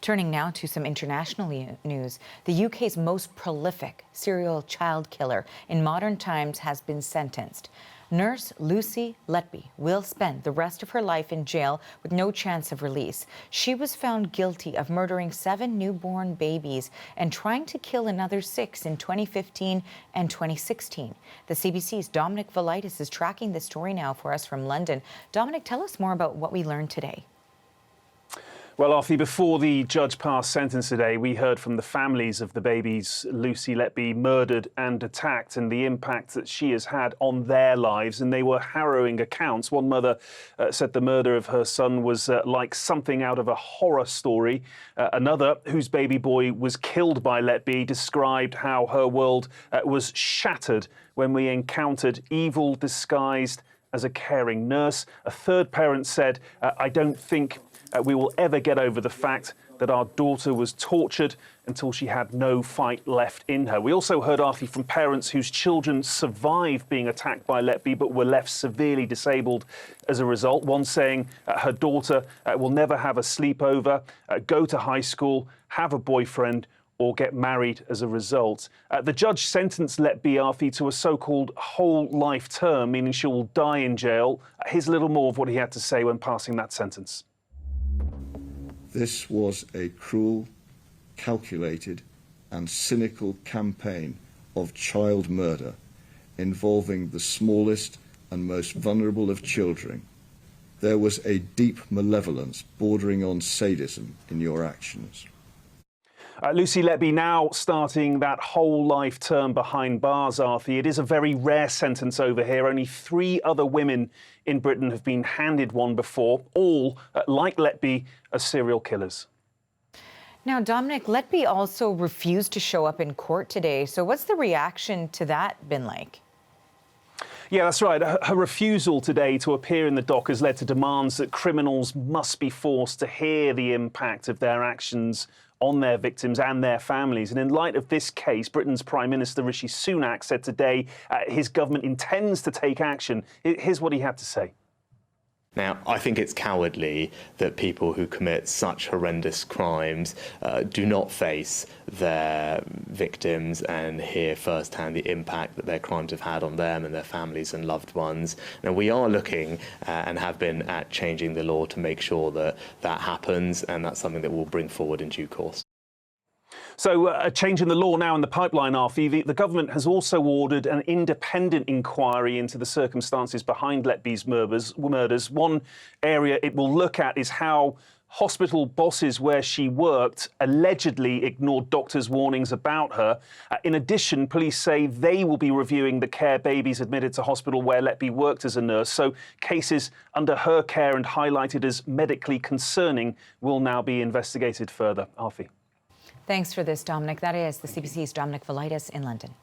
Turning now to some international news. The UK's most prolific serial child killer in modern times has been sentenced. Nurse Lucy Letby will spend the rest of her life in jail with no chance of release. She was found guilty of murdering 7 newborn babies and trying to kill another 6 in 2015 and 2016. The CBC's Dominic Velitis is tracking this story now for us from London. Dominic, tell us more about what we learned today. Well, Arthie, before the judge passed sentence today, we heard from the families of the babies Lucy Letby murdered and attacked and the impact that she has had on their lives. And they were harrowing accounts. One mother said the murder of her son was like something out of a horror story. Another, whose baby boy was killed by Letby, described how her world was shattered when we encountered evil disguised as a caring nurse. A third parent said, I don't think we will ever get over the fact that our daughter was tortured until she had no fight left in her. We also heard, Arthie, from parents whose children survived being attacked by Letby but were left severely disabled as a result. One saying her daughter will never have a sleepover, go to high school, have a boyfriend, or get married as a result. The judge sentenced Letby, Arthie, to a so-called whole life term, meaning she will die in jail. Here's a little more of what he had to say when passing that sentence. This was a cruel, calculated and cynical campaign of child murder involving the smallest and most vulnerable of children. There was a deep malevolence bordering on sadism in your actions. Lucy Letby now starting that whole life term behind bars, Arthie. It is a very rare sentence over here. Only 3 other women in Britain have been handed one before, all, like Letby, are serial killers. Now, Dominic, Letby also refused to show up in court today. So what's the reaction to that been like? Yeah, that's right. Her refusal today to appear in the dock has led to demands that criminals must be forced to hear the impact of their actions on their victims and their families. And in light of this case, Britain's Prime Minister Rishi Sunak said today his government intends to take action. Here's what he had to say. Now, I think it's cowardly that people who commit such horrendous crimes do not face their victims and hear firsthand the impact that their crimes have had on them and their families and loved ones. Now, we are looking and have been at changing the law to make sure that that happens, and that's something that we'll bring forward in due course. So a change in the law now in the pipeline, Arthie. The government has also ordered an independent inquiry into the circumstances behind Letby's murders. One area it will look at is how hospital bosses where she worked allegedly ignored doctors' warnings about her. In addition, police say they will be reviewing the care babies admitted to hospital where Letby worked as a nurse. So cases under her care and highlighted as medically concerning will now be investigated further. Arthie. Thanks for this, Dominic. That is the CBC's Dominic Velitis in London.